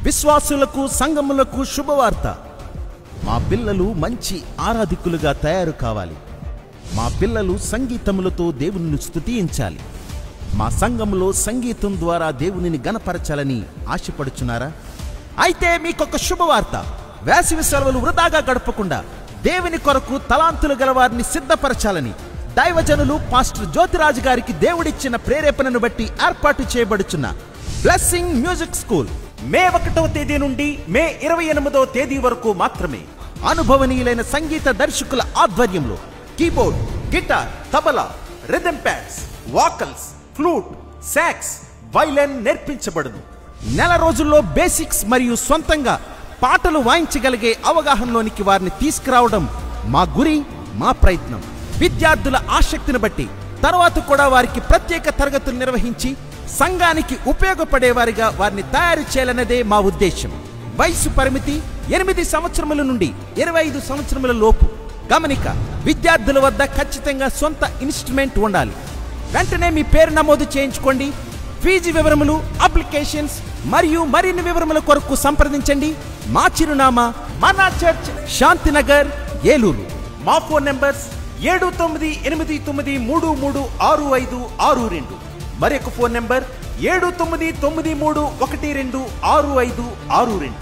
విశ్వాసులకు సంఘములకు శుభవార్త. మా పిల్లలు మంచి ఆరాధికులుగా తయారు కావాలి. మా పిల్లలు సంగీతములతో దేవునిని స్తుతించాలి. మా సంఘములో సంగీతం ద్వారా దేవునిని గణపరచాలని ఆశపడుచున్నారా? అయితే మీకొక శుభవార్త. వేసవి సెలవులు వృధాగా గడపకుండా దేవుని కొరకు తలాంతులు గలవారిని సిద్ధపరచాలని దైవజనులు పాస్టర్ జ్యోతిరాజు గారికి దేవుడిచ్చిన ప్రేరేపణను బట్టి ఏర్పాటు చేయబడుచున్న బ్లెస్సింగ్ మ్యూజిక్ స్కూల్ మే 1వ తేదీ నుండి మే 28వ తేదీ వరకు మాత్రమే. అనుభవనీయులైన సంగీత దర్శకుల ఆధ్వర్యంలో keyboard, guitar, tabla, rhythm pads, vocals, flute, sax, violin నేర్పించబడును. నెల రోజుల్లో బేసిక్స్ మరియు సొంతంగా పాటలు వాయించగలిగే అవగాహనలోనికి వారిని తీసుకురావడం మా గురి, మా ప్రయత్నం. విద్యార్థుల ఆసక్తిని బట్టి తర్వాత కూడా వారికి ప్రత్యేక తరగతులు నిర్వహించి సంఘానికి ఉపయోగపడేవారిగా వారిని తయారు చేయాలన్నదే మా ఉద్దేశం. వయసు పరిమితి 8 సంవత్సరముల నుండి 25 సంవత్సరముల లోపు. గమనిక: విద్యార్థుల వద్ద ఖచ్చితంగా సొంత ఇన్స్ట్రుమెంట్ ఉండాలి. వెంటనే మీ పేరు నమోదు చేయించుకోండి. ఫీజు వివరములు, అప్లికేషన్స్ మరియు మరిన్ని వివరముల కొరకు సంప్రదించండి. మా చిరునామా మన్నా చర్చ్, శాంతినగర్, ఏలూరు. మా ఫోన్ నంబర్స్ 7989336562. మరొక ఫోన్ నంబర్ 7993126562.